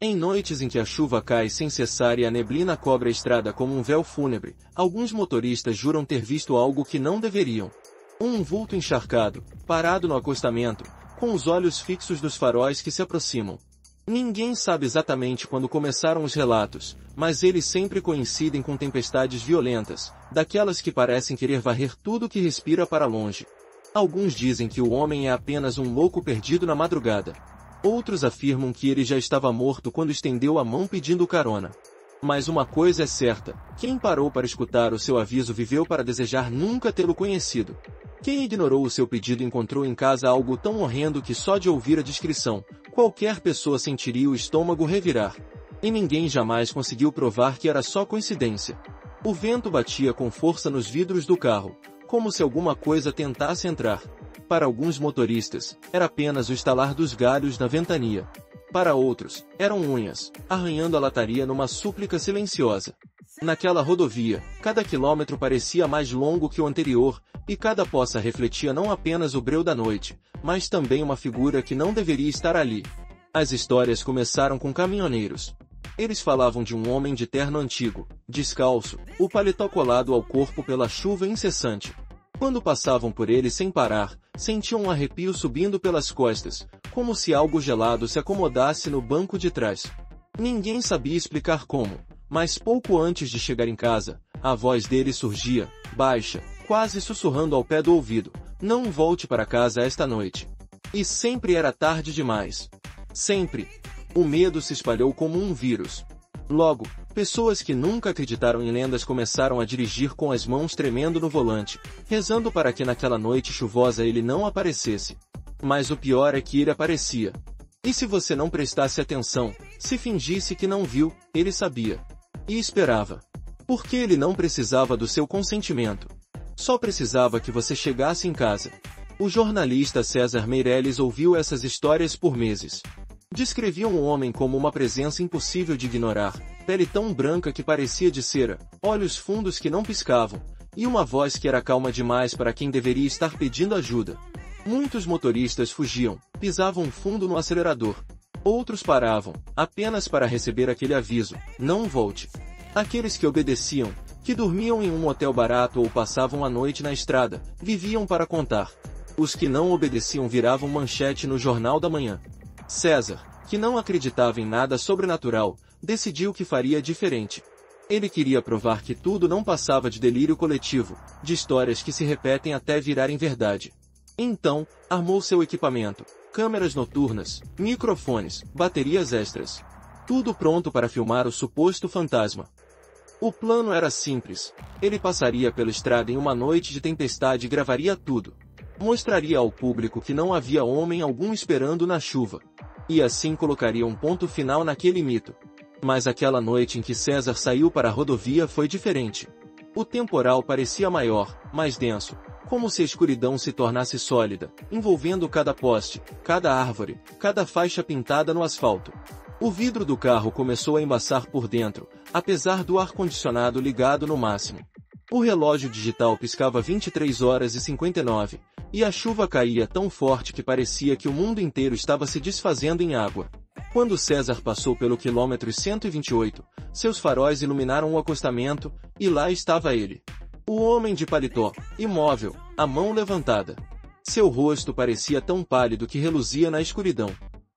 Em noites em que a chuva cai sem cessar e a neblina cobre a estrada como um véu fúnebre, alguns motoristas juram ter visto algo que não deveriam. Um vulto encharcado, parado no acostamento, com os olhos fixos dos faróis que se aproximam. Ninguém sabe exatamente quando começaram os relatos, mas eles sempre coincidem com tempestades violentas, daquelas que parecem querer varrer tudo que respira para longe. Alguns dizem que o homem é apenas um louco perdido na madrugada. Outros afirmam que ele já estava morto quando estendeu a mão pedindo carona. Mas uma coisa é certa, quem parou para escutar o seu aviso viveu para desejar nunca tê-lo conhecido. Quem ignorou o seu pedido encontrou em casa algo tão horrendo que só de ouvir a descrição, qualquer pessoa sentiria o estômago revirar. E ninguém jamais conseguiu provar que era só coincidência. O vento batia com força nos vidros do carro, como se alguma coisa tentasse entrar. Para alguns motoristas, era apenas o estalar dos galhos na ventania. Para outros, eram unhas, arranhando a lataria numa súplica silenciosa. Naquela rodovia, cada quilômetro parecia mais longo que o anterior, e cada poça refletia não apenas o breu da noite, mas também uma figura que não deveria estar ali. As histórias começaram com caminhoneiros. Eles falavam de um homem de terno antigo, descalço, o paletó colado ao corpo pela chuva incessante. Quando passavam por ele sem parar, sentiam um arrepio subindo pelas costas, como se algo gelado se acomodasse no banco de trás. Ninguém sabia explicar como, mas pouco antes de chegar em casa, a voz dele surgia, baixa, quase sussurrando ao pé do ouvido: "Não volte para casa esta noite." E sempre era tarde demais. Sempre. O medo se espalhou como um vírus. Logo, pessoas que nunca acreditaram em lendas começaram a dirigir com as mãos tremendo no volante, rezando para que naquela noite chuvosa ele não aparecesse. Mas o pior é que ele aparecia. E se você não prestasse atenção, se fingisse que não viu, ele sabia. E esperava. Porque ele não precisava do seu consentimento. Só precisava que você chegasse em casa. O jornalista César Meirelles ouviu essas histórias por meses. Descreviam um homem como uma presença impossível de ignorar, pele tão branca que parecia de cera, olhos fundos que não piscavam, e uma voz que era calma demais para quem deveria estar pedindo ajuda. Muitos motoristas fugiam, pisavam fundo no acelerador. Outros paravam, apenas para receber aquele aviso: "Não volte." Aqueles que obedeciam, que dormiam em um hotel barato ou passavam a noite na estrada, viviam para contar. Os que não obedeciam viravam manchete no Jornal da Manhã. César, que não acreditava em nada sobrenatural, decidiu que faria diferente. Ele queria provar que tudo não passava de delírio coletivo, de histórias que se repetem até virarem verdade. Então, armou seu equipamento, câmeras noturnas, microfones, baterias extras. Tudo pronto para filmar o suposto fantasma. O plano era simples. Ele passaria pela estrada em uma noite de tempestade e gravaria tudo. Mostraria ao público que não havia homem algum esperando na chuva. E assim colocaria um ponto final naquele mito. Mas aquela noite em que César saiu para a rodovia foi diferente. O temporal parecia maior, mais denso, como se a escuridão se tornasse sólida, envolvendo cada poste, cada árvore, cada faixa pintada no asfalto. O vidro do carro começou a embaçar por dentro, apesar do ar-condicionado ligado no máximo. O relógio digital piscava 23 horas e 59, e a chuva caía tão forte que parecia que o mundo inteiro estava se desfazendo em água. Quando César passou pelo quilômetro 128, seus faróis iluminaram o acostamento, e lá estava ele. O homem de paletó, imóvel, a mão levantada. Seu rosto parecia tão pálido que reluzia na escuridão.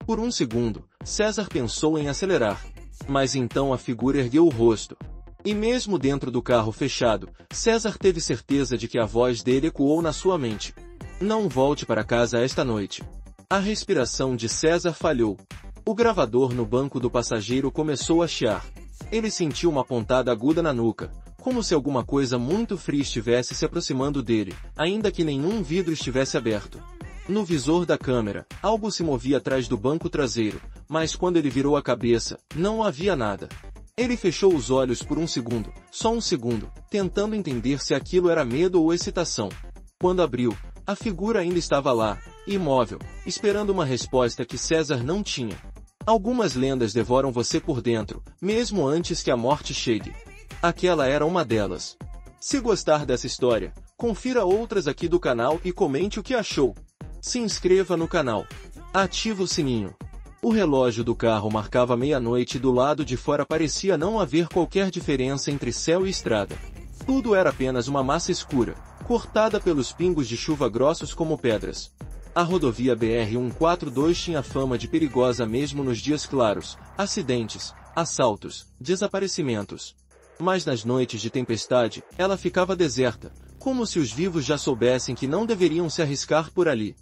Por um segundo, César pensou em acelerar. Mas então a figura ergueu o rosto. E mesmo dentro do carro fechado, César teve certeza de que a voz dele ecoou na sua mente: "Não volte para casa esta noite." A respiração de César falhou. O gravador no banco do passageiro começou a chiar. Ele sentiu uma pontada aguda na nuca, como se alguma coisa muito fria estivesse se aproximando dele, ainda que nenhum vidro estivesse aberto. No visor da câmera, algo se movia atrás do banco traseiro, mas quando ele virou a cabeça, não havia nada. Ele fechou os olhos por um segundo, só um segundo, tentando entender se aquilo era medo ou excitação. Quando abriu, a figura ainda estava lá, imóvel, esperando uma resposta que César não tinha. Algumas lendas devoram você por dentro, mesmo antes que a morte chegue. Aquela era uma delas. Se gostar dessa história, confira outras aqui do canal e comente o que achou. Se inscreva no canal. Ative o sininho. O relógio do carro marcava meia-noite e do lado de fora parecia não haver qualquer diferença entre céu e estrada. Tudo era apenas uma massa escura, cortada pelos pingos de chuva grossos como pedras. A rodovia BR-142 tinha fama de perigosa mesmo nos dias claros, acidentes, assaltos, desaparecimentos. Mas nas noites de tempestade, ela ficava deserta, como se os vivos já soubessem que não deveriam se arriscar por ali.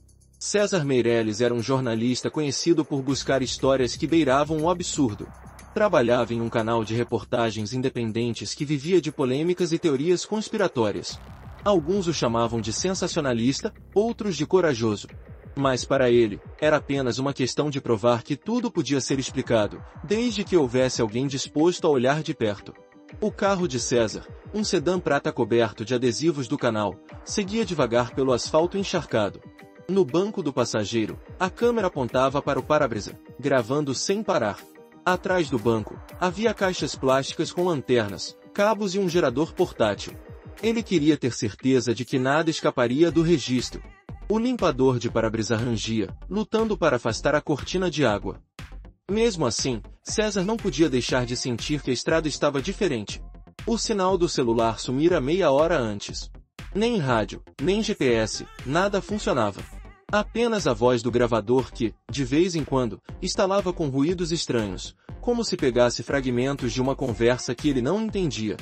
César Meirelles era um jornalista conhecido por buscar histórias que beiravam o absurdo. Trabalhava em um canal de reportagens independentes que vivia de polêmicas e teorias conspiratórias. Alguns o chamavam de sensacionalista, outros de corajoso. Mas para ele, era apenas uma questão de provar que tudo podia ser explicado, desde que houvesse alguém disposto a olhar de perto. O carro de César, um sedã prata coberto de adesivos do canal, seguia devagar pelo asfalto encharcado. No banco do passageiro, a câmera apontava para o para-brisa, gravando sem parar. Atrás do banco, havia caixas plásticas com lanternas, cabos e um gerador portátil. Ele queria ter certeza de que nada escaparia do registro. O limpador de para-brisa rangia, lutando para afastar a cortina de água. Mesmo assim, César não podia deixar de sentir que a estrada estava diferente. O sinal do celular sumira meia hora antes. Nem rádio, nem GPS, nada funcionava. Apenas a voz do gravador que, de vez em quando, estalava com ruídos estranhos, como se pegasse fragmentos de uma conversa que ele não entendia.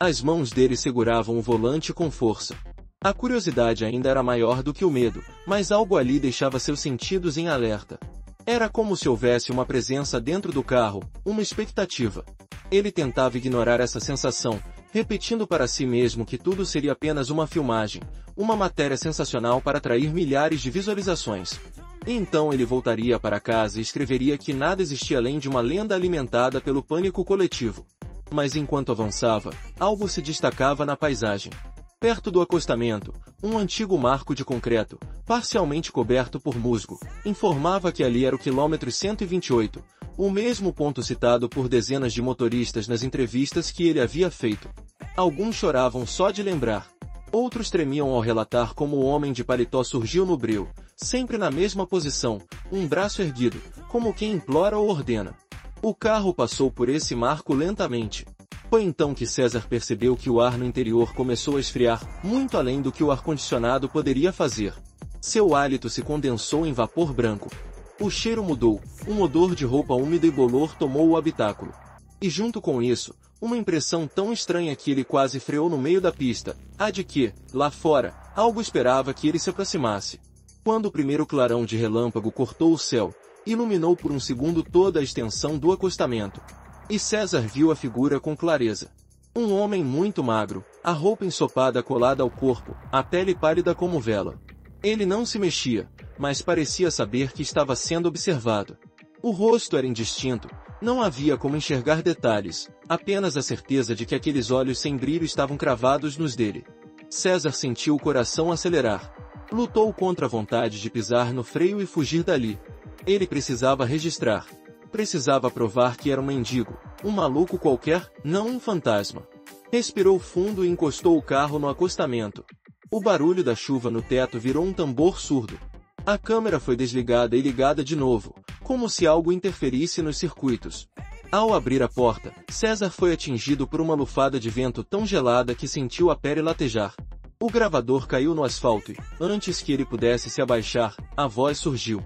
As mãos dele seguravam o volante com força. A curiosidade ainda era maior do que o medo, mas algo ali deixava seus sentidos em alerta. Era como se houvesse uma presença dentro do carro, uma expectativa. Ele tentava ignorar essa sensação, repetindo para si mesmo que tudo seria apenas uma filmagem, uma matéria sensacional para atrair milhares de visualizações. E então ele voltaria para casa e escreveria que nada existia além de uma lenda alimentada pelo pânico coletivo. Mas enquanto avançava, algo se destacava na paisagem. Perto do acostamento, um antigo marco de concreto, parcialmente coberto por musgo, informava que ali era o quilômetro 128, o mesmo ponto citado por dezenas de motoristas nas entrevistas que ele havia feito. Alguns choravam só de lembrar. Outros tremiam ao relatar como o homem de paletó surgiu no breu, sempre na mesma posição, um braço erguido, como quem implora ou ordena. O carro passou por esse marco lentamente. Foi então que César percebeu que o ar no interior começou a esfriar, muito além do que o ar-condicionado poderia fazer. Seu hálito se condensou em vapor branco. O cheiro mudou, um odor de roupa úmida e bolor tomou o habitáculo. E junto com isso, uma impressão tão estranha que ele quase freou no meio da pista, a de que, lá fora, algo esperava que ele se aproximasse. Quando o primeiro clarão de relâmpago cortou o céu, iluminou por um segundo toda a extensão do acostamento. E César viu a figura com clareza. Um homem muito magro, a roupa ensopada colada ao corpo, a pele pálida como vela. Ele não se mexia, mas parecia saber que estava sendo observado. O rosto era indistinto, não havia como enxergar detalhes, apenas a certeza de que aqueles olhos sem brilho estavam cravados nos dele. César sentiu o coração acelerar. Lutou contra a vontade de pisar no freio e fugir dali. Ele precisava registrar. Precisava provar que era um mendigo, um maluco qualquer, não um fantasma. Respirou fundo e encostou o carro no acostamento. O barulho da chuva no teto virou um tambor surdo. A câmera foi desligada e ligada de novo, como se algo interferisse nos circuitos. Ao abrir a porta, César foi atingido por uma lufada de vento tão gelada que sentiu a pele latejar. O gravador caiu no asfalto e, antes que ele pudesse se abaixar, a voz surgiu.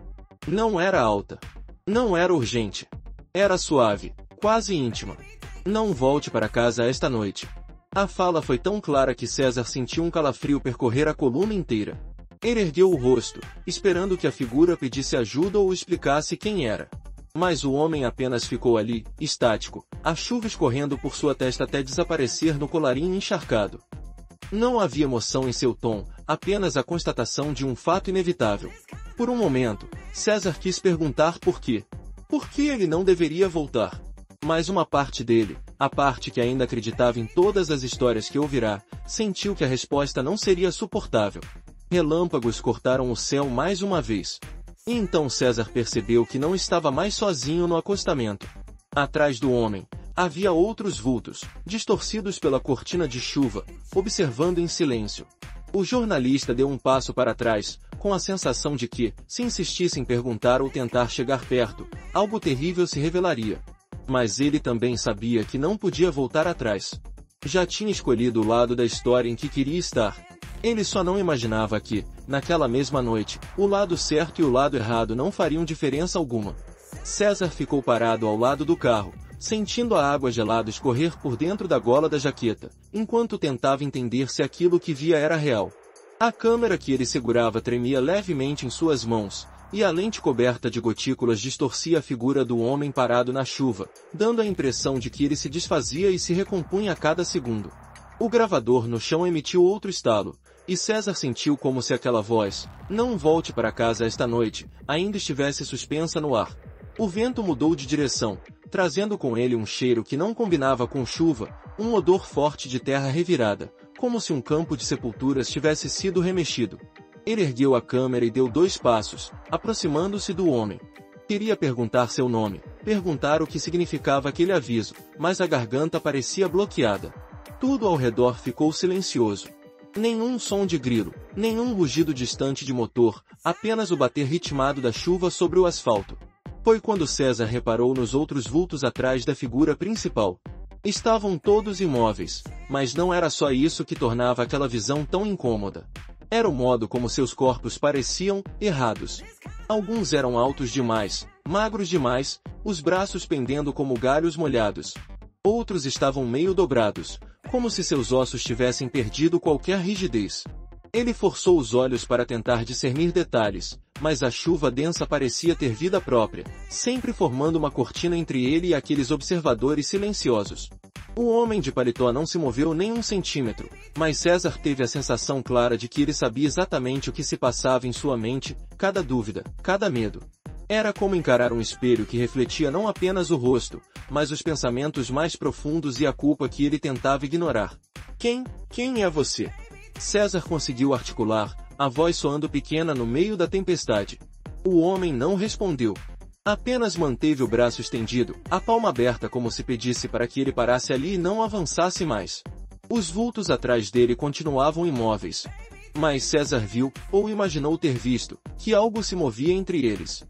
Não era alta. Não era urgente. Era suave, quase íntima. Não volte para casa esta noite. A fala foi tão clara que César sentiu um calafrio percorrer a coluna inteira. Ele ergueu o rosto, esperando que a figura pedisse ajuda ou explicasse quem era. Mas o homem apenas ficou ali, estático, a chuva escorrendo por sua testa até desaparecer no colarinho encharcado. Não havia emoção em seu tom, apenas a constatação de um fato inevitável. Por um momento, César quis perguntar por quê. Por que ele não deveria voltar? Mas uma parte dele, a parte que ainda acreditava em todas as histórias que ouvirá, sentiu que a resposta não seria suportável. Relâmpagos cortaram o céu mais uma vez. E então César percebeu que não estava mais sozinho no acostamento. Atrás do homem, havia outros vultos, distorcidos pela cortina de chuva, observando em silêncio. O jornalista deu um passo para trás, com a sensação de que, se insistisse em perguntar ou tentar chegar perto, algo terrível se revelaria. Mas ele também sabia que não podia voltar atrás. Já tinha escolhido o lado da história em que queria estar. Ele só não imaginava que, naquela mesma noite, o lado certo e o lado errado não fariam diferença alguma. César ficou parado ao lado do carro, sentindo a água gelada escorrer por dentro da gola da jaqueta, enquanto tentava entender se aquilo que via era real. A câmera que ele segurava tremia levemente em suas mãos, e a lente coberta de gotículas distorcia a figura do homem parado na chuva, dando a impressão de que ele se desfazia e se recompunha a cada segundo. O gravador no chão emitiu outro estalo, e César sentiu como se aquela voz, "Não volte para casa esta noite", ainda estivesse suspensa no ar. O vento mudou de direção, trazendo com ele um cheiro que não combinava com chuva, um odor forte de terra revirada, como se um campo de sepulturas tivesse sido remexido. Ele ergueu a câmera e deu 2 passos, aproximando-se do homem. Queria perguntar seu nome, perguntar o que significava aquele aviso, mas a garganta parecia bloqueada. Tudo ao redor ficou silencioso. Nenhum som de grilo, nenhum rugido distante de motor, apenas o bater ritmado da chuva sobre o asfalto. Foi quando César reparou nos outros vultos atrás da figura principal. Estavam todos imóveis, mas não era só isso que tornava aquela visão tão incômoda. Era o modo como seus corpos pareciam errados. Alguns eram altos demais, magros demais, os braços pendendo como galhos molhados. Outros estavam meio dobrados, como se seus ossos tivessem perdido qualquer rigidez. Ele forçou os olhos para tentar discernir detalhes, mas a chuva densa parecia ter vida própria, sempre formando uma cortina entre ele e aqueles observadores silenciosos. O homem de paletó não se moveu nem 1 centímetro, mas César teve a sensação clara de que ele sabia exatamente o que se passava em sua mente, cada dúvida, cada medo. Era como encarar um espelho que refletia não apenas o rosto, mas os pensamentos mais profundos e a culpa que ele tentava ignorar. Quem é você? César conseguiu articular, a voz soando pequena no meio da tempestade. O homem não respondeu. Apenas manteve o braço estendido, a palma aberta como se pedisse para que ele parasse ali e não avançasse mais. Os vultos atrás dele continuavam imóveis. Mas César viu, ou imaginou ter visto, que algo se movia entre eles.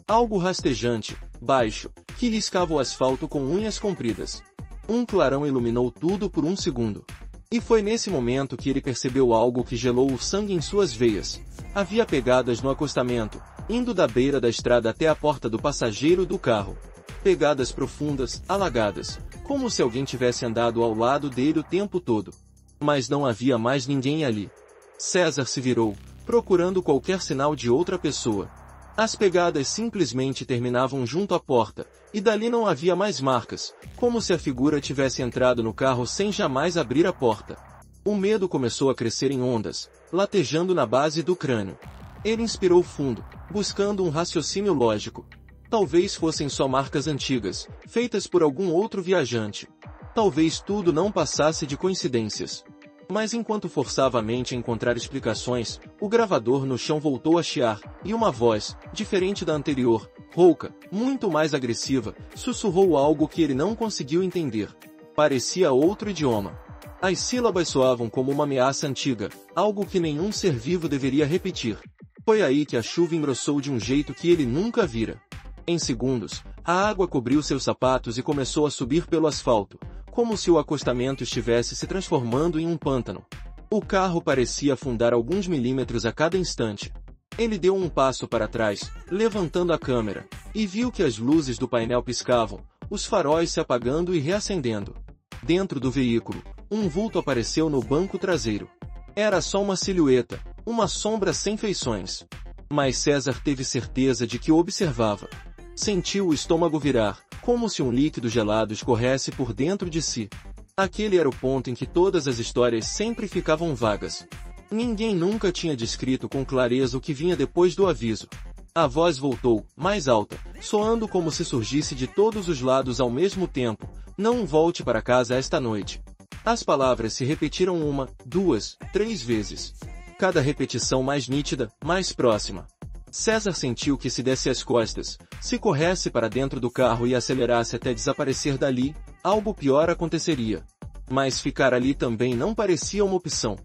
Algo rastejante, baixo, que riscava o asfalto com unhas compridas. Um clarão iluminou tudo por 1 segundo. E foi nesse momento que ele percebeu algo que gelou o sangue em suas veias. Havia pegadas no acostamento, indo da beira da estrada até a porta do passageiro do carro. Pegadas profundas, alagadas, como se alguém tivesse andado ao lado dele o tempo todo. Mas não havia mais ninguém ali. César se virou, procurando qualquer sinal de outra pessoa. As pegadas simplesmente terminavam junto à porta, e dali não havia mais marcas, como se a figura tivesse entrado no carro sem jamais abrir a porta. O medo começou a crescer em ondas, latejando na base do crânio. Ele inspirou fundo, buscando um raciocínio lógico. Talvez fossem só marcas antigas, feitas por algum outro viajante. Talvez tudo não passasse de coincidências. Mas enquanto forçava a mente a encontrar explicações, o gravador no chão voltou a chiar, e uma voz, diferente da anterior, rouca, muito mais agressiva, sussurrou algo que ele não conseguiu entender. Parecia outro idioma. As sílabas soavam como uma ameaça antiga, algo que nenhum ser vivo deveria repetir. Foi aí que a chuva engrossou de um jeito que ele nunca vira. Em segundos, a água cobriu seus sapatos e começou a subir pelo asfalto, como se o acostamento estivesse se transformando em um pântano. O carro parecia afundar alguns milímetros a cada instante. Ele deu um passo para trás, levantando a câmera, e viu que as luzes do painel piscavam, os faróis se apagando e reacendendo. Dentro do veículo, um vulto apareceu no banco traseiro. Era só uma silhueta, uma sombra sem feições. Mas César teve certeza de que o observava. Sentiu o estômago virar, como se um líquido gelado escorresse por dentro de si. Aquele era o ponto em que todas as histórias sempre ficavam vagas. Ninguém nunca tinha descrito com clareza o que vinha depois do aviso. A voz voltou, mais alta, soando como se surgisse de todos os lados ao mesmo tempo. Não volte para casa esta noite. As palavras se repetiram 1, 2, 3 vezes. Cada repetição mais nítida, mais próxima. César sentiu que se desse as costas, se corresse para dentro do carro e acelerasse até desaparecer dali, algo pior aconteceria. Mas ficar ali também não parecia uma opção.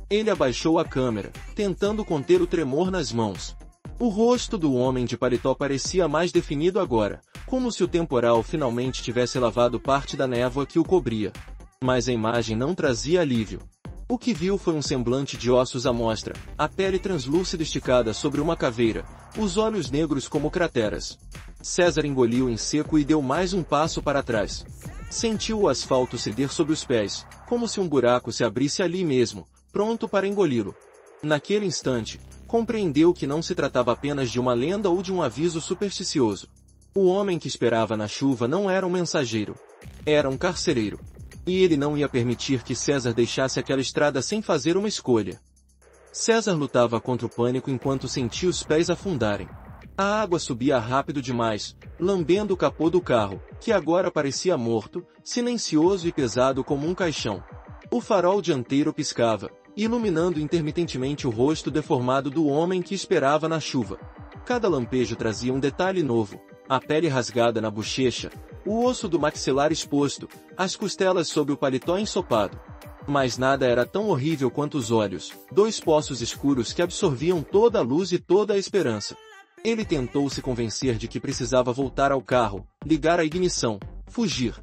Ele abaixou a câmera, tentando conter o tremor nas mãos. O rosto do homem de paletó parecia mais definido agora, como se o temporal finalmente tivesse lavado parte da névoa que o cobria. Mas a imagem não trazia alívio. O que viu foi um semblante de ossos à mostra, a pele translúcida esticada sobre uma caveira, os olhos negros como crateras. César engoliu em seco e deu mais um passo para trás. Sentiu o asfalto ceder sob os pés, como se um buraco se abrisse ali mesmo, pronto para engoli-lo. Naquele instante, compreendeu que não se tratava apenas de uma lenda ou de um aviso supersticioso. O homem que esperava na chuva não era um mensageiro. Era um carcereiro. E ele não ia permitir que César deixasse aquela estrada sem fazer uma escolha. César lutava contra o pânico enquanto sentia os pés afundarem. A água subia rápido demais, lambendo o capô do carro, que agora parecia morto, silencioso e pesado como um caixão. O farol dianteiro piscava, iluminando intermitentemente o rosto deformado do homem que esperava na chuva. Cada lampejo trazia um detalhe novo: a pele rasgada na bochecha, o osso do maxilar exposto, as costelas sob o paletó ensopado. Mas nada era tão horrível quanto os olhos, dois poços escuros que absorviam toda a luz e toda a esperança. Ele tentou se convencer de que precisava voltar ao carro, ligar a ignição, fugir.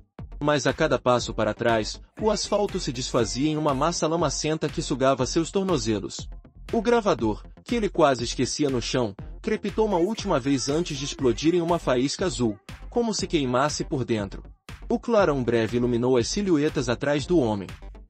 Mas a cada passo para trás, o asfalto se desfazia em uma massa lamacenta que sugava seus tornozelos. O gravador, que ele quase esquecia no chão, crepitou uma última vez antes de explodir em uma faísca azul, como se queimasse por dentro. O clarão breve iluminou as silhuetas atrás do homem.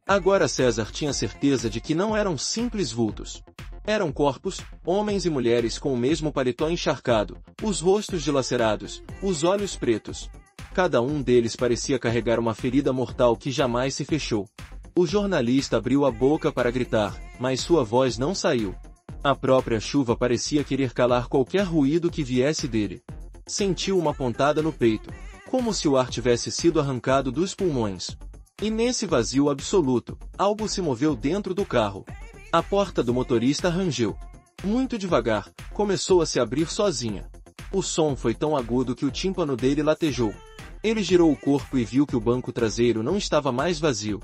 Agora César tinha certeza de que não eram simples vultos. Eram corpos, homens e mulheres com o mesmo paletó encharcado, os rostos dilacerados, os olhos pretos. Cada um deles parecia carregar uma ferida mortal que jamais se fechou. O jornalista abriu a boca para gritar, mas sua voz não saiu. A própria chuva parecia querer calar qualquer ruído que viesse dele. Sentiu uma pontada no peito, como se o ar tivesse sido arrancado dos pulmões. E nesse vazio absoluto, algo se moveu dentro do carro. A porta do motorista rangeu. Muito devagar, começou a se abrir sozinha. O som foi tão agudo que o tímpano dele latejou. Ele girou o corpo e viu que o banco traseiro não estava mais vazio.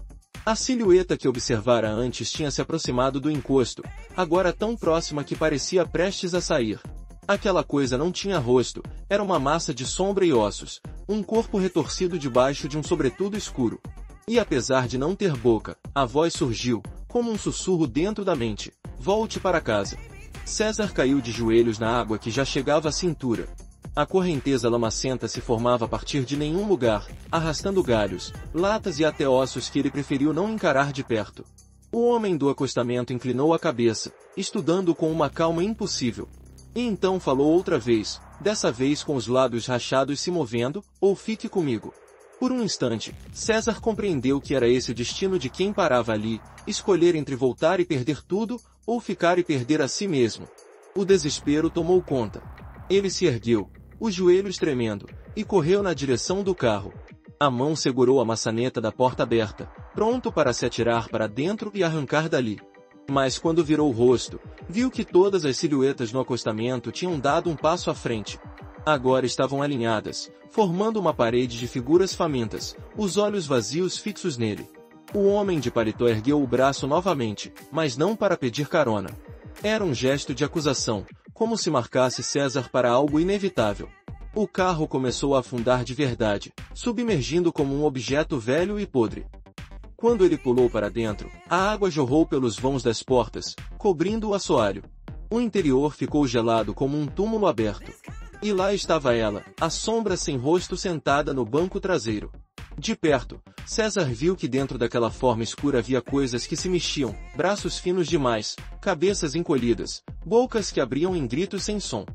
A silhueta que observara antes tinha se aproximado do encosto, agora tão próxima que parecia prestes a sair. Aquela coisa não tinha rosto, era uma massa de sombra e ossos, um corpo retorcido debaixo de um sobretudo escuro. E apesar de não ter boca, a voz surgiu, como um sussurro dentro da mente: volte para casa. César caiu de joelhos na água que já chegava à cintura. A correnteza lamacenta se formava a partir de nenhum lugar, arrastando galhos, latas e até ossos que ele preferiu não encarar de perto. O homem do acostamento inclinou a cabeça, estudando com uma calma impossível. E então falou outra vez, dessa vez com os lábios rachados se movendo: ou fique comigo. Por um instante, César compreendeu que era esse o destino de quem parava ali, escolher entre voltar e perder tudo, ou ficar e perder a si mesmo. O desespero tomou conta. Ele se ergueu, os joelhos tremendo, e correu na direção do carro. A mão segurou a maçaneta da porta aberta, pronto para se atirar para dentro e arrancar dali. Mas quando virou o rosto, viu que todas as silhuetas no acostamento tinham dado um passo à frente. Agora estavam alinhadas, formando uma parede de figuras famintas, os olhos vazios fixos nele. O homem de paletó ergueu o braço novamente, mas não para pedir carona. Era um gesto de acusação, como se marcasse César para algo inevitável. O carro começou a afundar de verdade, submergindo como um objeto velho e podre. Quando ele pulou para dentro, a água jorrou pelos vãos das portas, cobrindo o assoalho. O interior ficou gelado como um túmulo aberto. E lá estava ela, a sombra sem rosto sentada no banco traseiro. De perto, César viu que dentro daquela forma escura havia coisas que se mexiam, braços finos demais, cabeças encolhidas, bocas que abriam em gritos sem som.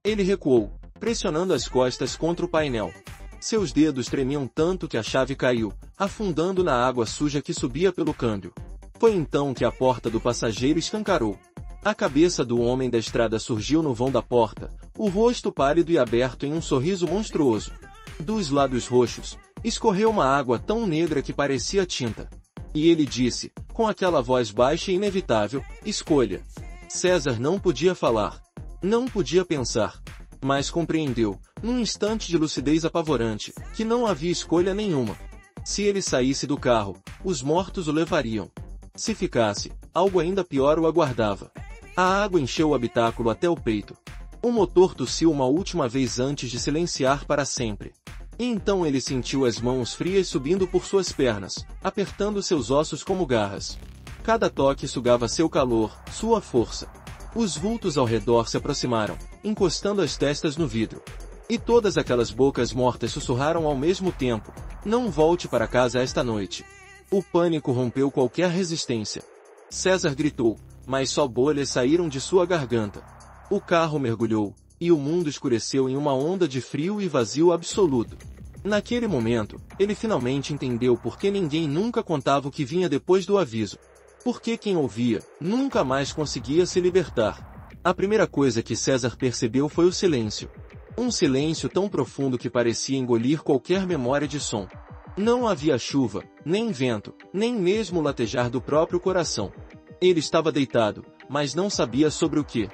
Ele recuou, pressionando as costas contra o painel. Seus dedos tremiam tanto que a chave caiu, afundando na água suja que subia pelo câmbio. Foi então que a porta do passageiro escancarou. A cabeça do homem da estrada surgiu no vão da porta, o rosto pálido e aberto em um sorriso monstruoso. Dos lábios roxos, escorreu uma água tão negra que parecia tinta. E ele disse, com aquela voz baixa e inevitável: escolha. César não podia falar. Não podia pensar. Mas compreendeu, num instante de lucidez apavorante, que não havia escolha nenhuma. Se ele saísse do carro, os mortos o levariam. Se ficasse, algo ainda pior o aguardava. A água encheu o habitáculo até o peito. O motor tossiu uma última vez antes de silenciar para sempre. E então ele sentiu as mãos frias subindo por suas pernas, apertando seus ossos como garras. Cada toque sugava seu calor, sua força. Os vultos ao redor se aproximaram, encostando as testas no vidro. E todas aquelas bocas mortas sussurraram ao mesmo tempo: "Não volte para casa esta noite." O pânico rompeu qualquer resistência. César gritou, mas só bolhas saíram de sua garganta. O carro mergulhou, e o mundo escureceu em uma onda de frio e vazio absoluto. Naquele momento, ele finalmente entendeu por que ninguém nunca contava o que vinha depois do aviso. Porque quem ouvia, nunca mais conseguia se libertar. A primeira coisa que César percebeu foi o silêncio. Um silêncio tão profundo que parecia engolir qualquer memória de som. Não havia chuva, nem vento, nem mesmo o latejar do próprio coração. Ele estava deitado, mas não sabia sobre o que.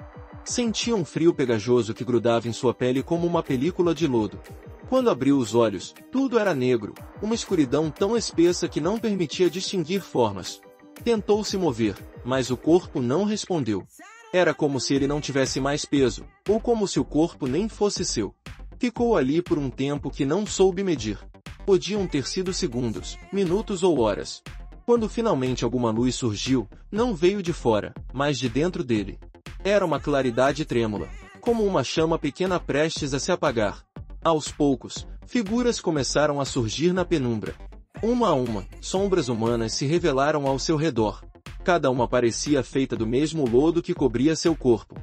Sentia um frio pegajoso que grudava em sua pele como uma película de lodo. Quando abriu os olhos, tudo era negro, uma escuridão tão espessa que não permitia distinguir formas. Tentou se mover, mas o corpo não respondeu. Era como se ele não tivesse mais peso, ou como se o corpo nem fosse seu. Ficou ali por um tempo que não soube medir. Podiam ter sido segundos, minutos ou horas. Quando finalmente alguma luz surgiu, não veio de fora, mas de dentro dele. Era uma claridade trêmula, como uma chama pequena prestes a se apagar. Aos poucos, figuras começaram a surgir na penumbra. Uma a uma, sombras humanas se revelaram ao seu redor. Cada uma parecia feita do mesmo lodo que cobria seu corpo.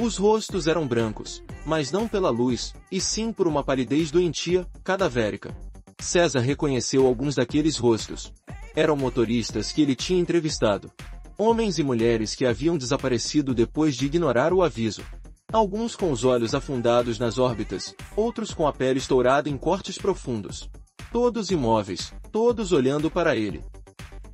Os rostos eram brancos, mas não pela luz, e sim por uma palidez doentia, cadavérica. César reconheceu alguns daqueles rostos. Eram motoristas que ele tinha entrevistado. Homens e mulheres que haviam desaparecido depois de ignorar o aviso. Alguns com os olhos afundados nas órbitas, outros com a pele estourada em cortes profundos. Todos imóveis, todos olhando para ele.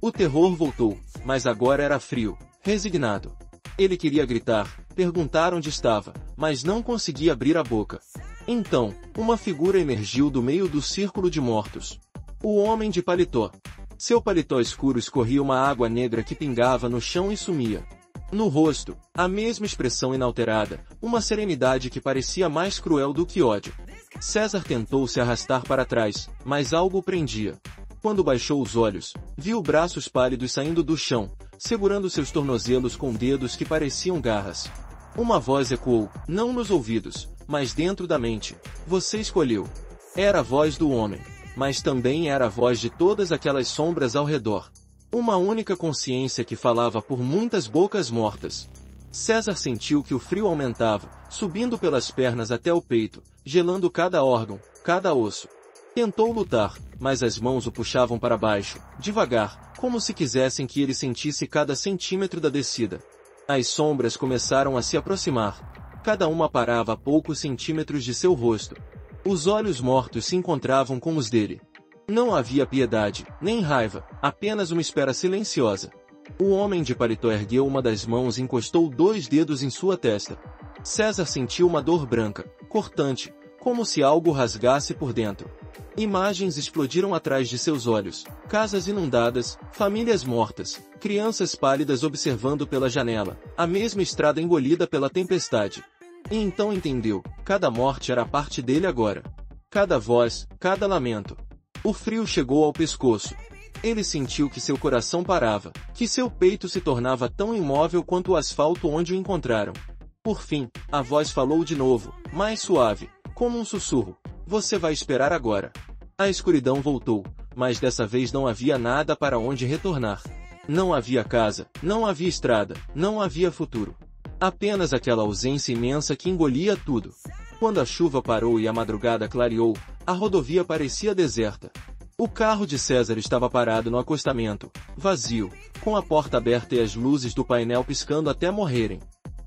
O terror voltou, mas agora era frio, resignado. Ele queria gritar, perguntar onde estava, mas não conseguia abrir a boca. Então, uma figura emergiu do meio do círculo de mortos. O homem de paletó. Seu paletó escuro escorria uma água negra que pingava no chão e sumia. No rosto, a mesma expressão inalterada, uma serenidade que parecia mais cruel do que ódio. César tentou se arrastar para trás, mas algo o prendia. Quando baixou os olhos, viu braços pálidos saindo do chão, segurando seus tornozelos com dedos que pareciam garras. Uma voz ecoou, não nos ouvidos, mas dentro da mente. Você escolheu. Era a voz do homem, mas também era a voz de todas aquelas sombras ao redor. Uma única consciência que falava por muitas bocas mortas. César sentiu que o frio aumentava, subindo pelas pernas até o peito, gelando cada órgão, cada osso. Tentou lutar, mas as mãos o puxavam para baixo, devagar, como se quisessem que ele sentisse cada centímetro da descida. As sombras começaram a se aproximar. Cada uma parava a poucos centímetros de seu rosto. Os olhos mortos se encontravam com os dele. Não havia piedade, nem raiva, apenas uma espera silenciosa. O homem de paletó ergueu uma das mãos e encostou 2 dedos em sua testa. César sentiu uma dor branca, cortante, como se algo rasgasse por dentro. Imagens explodiram atrás de seus olhos, casas inundadas, famílias mortas, crianças pálidas observando pela janela, a mesma estrada engolida pela tempestade. E então entendeu, cada morte era parte dele agora. Cada voz, cada lamento. O frio chegou ao pescoço. Ele sentiu que seu coração parava, que seu peito se tornava tão imóvel quanto o asfalto onde o encontraram. Por fim, a voz falou de novo, mais suave, como um sussurro. Você vai esperar agora. A escuridão voltou, mas dessa vez não havia nada para onde retornar. Não havia casa, não havia estrada, não havia futuro. Apenas aquela ausência imensa que engolia tudo. Quando a chuva parou e a madrugada clareou, a rodovia parecia deserta. O carro de César estava parado no acostamento, vazio, com a porta aberta e as luzes do painel piscando até morrerem.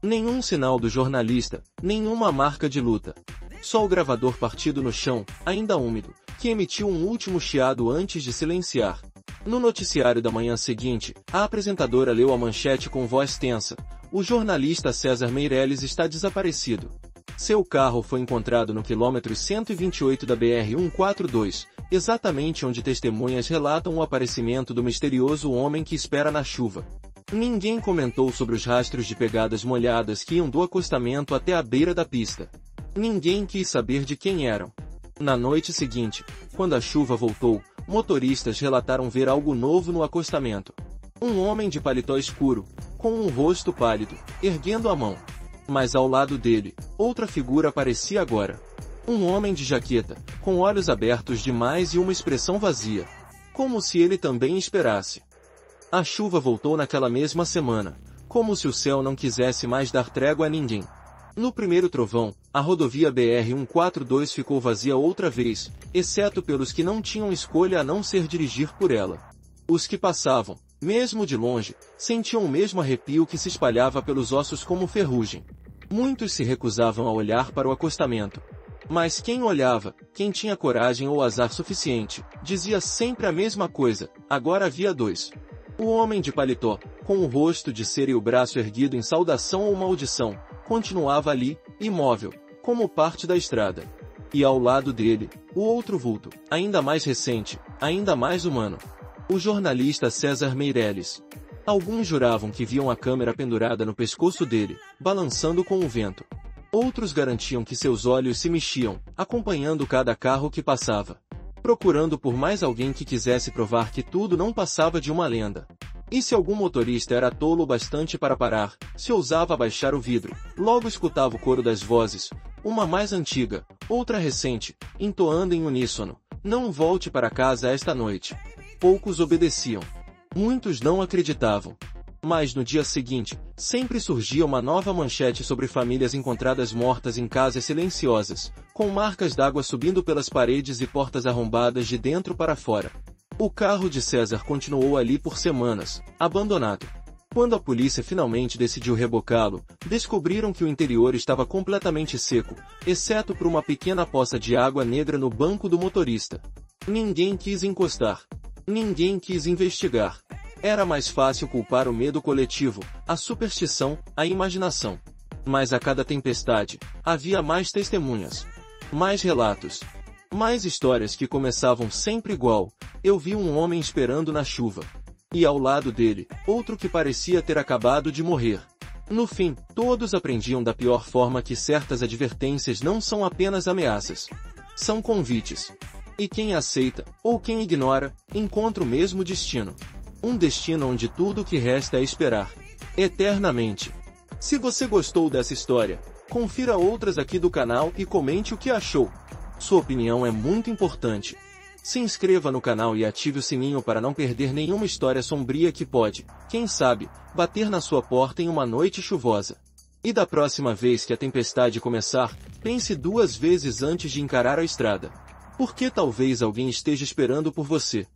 Nenhum sinal do jornalista, nenhuma marca de luta. Só o gravador partido no chão, ainda úmido, que emitiu um último chiado antes de silenciar. No noticiário da manhã seguinte, a apresentadora leu a manchete com voz tensa. O jornalista César Meireles está desaparecido. Seu carro foi encontrado no quilômetro 128 da BR-142, exatamente onde testemunhas relatam o aparecimento do misterioso homem que espera na chuva. Ninguém comentou sobre os rastros de pegadas molhadas que iam do acostamento até a beira da pista. Ninguém quis saber de quem eram. Na noite seguinte, quando a chuva voltou, motoristas relataram ver algo novo no acostamento. Um homem de paletó escuro, com um rosto pálido, erguendo a mão. Mas ao lado dele, outra figura aparecia agora. Um homem de jaqueta, com olhos abertos demais e uma expressão vazia. Como se ele também esperasse. A chuva voltou naquela mesma semana, como se o céu não quisesse mais dar trégua a ninguém. No primeiro trovão, a rodovia BR-142 ficou vazia outra vez, exceto pelos que não tinham escolha a não ser dirigir por ela. Os que passavam, mesmo de longe, sentiam o mesmo arrepio que se espalhava pelos ossos como ferrugem. Muitos se recusavam a olhar para o acostamento. Mas quem olhava, quem tinha coragem ou azar suficiente, dizia sempre a mesma coisa: agora havia dois. O homem de paletó, com o rosto de cera e o braço erguido em saudação ou maldição, continuava ali, imóvel, como parte da estrada. E ao lado dele, o outro vulto, ainda mais recente, ainda mais humano. O jornalista César Meirelles. Alguns juravam que viam a câmera pendurada no pescoço dele, balançando com o vento. Outros garantiam que seus olhos se mexiam, acompanhando cada carro que passava. Procurando por mais alguém que quisesse provar que tudo não passava de uma lenda. E se algum motorista era tolo o bastante para parar, se ousava abaixar o vidro, logo escutava o coro das vozes, uma mais antiga, outra recente, entoando em uníssono: não volte para casa esta noite. Poucos obedeciam. Muitos não acreditavam. Mas no dia seguinte, sempre surgia uma nova manchete sobre famílias encontradas mortas em casas silenciosas, com marcas d'água subindo pelas paredes e portas arrombadas de dentro para fora. O carro de César continuou ali por semanas, abandonado. Quando a polícia finalmente decidiu rebocá-lo, descobriram que o interior estava completamente seco, exceto por uma pequena poça de água negra no banco do motorista. Ninguém quis encostar. Ninguém quis investigar. Era mais fácil culpar o medo coletivo, a superstição, a imaginação. Mas a cada tempestade, havia mais testemunhas. Mais relatos. Mais histórias que começavam sempre igual: eu vi um homem esperando na chuva. E ao lado dele, outro que parecia ter acabado de morrer. No fim, todos aprendiam da pior forma que certas advertências não são apenas ameaças. São convites. E quem aceita, ou quem ignora, encontra o mesmo destino. Um destino onde tudo o que resta é esperar. Eternamente. Se você gostou dessa história, confira outras aqui do canal e comente o que achou. Sua opinião é muito importante. Se inscreva no canal e ative o sininho para não perder nenhuma história sombria que pode, quem sabe, bater na sua porta em uma noite chuvosa. E da próxima vez que a tempestade começar, pense duas vezes antes de encarar a estrada. Porque talvez alguém esteja esperando por você.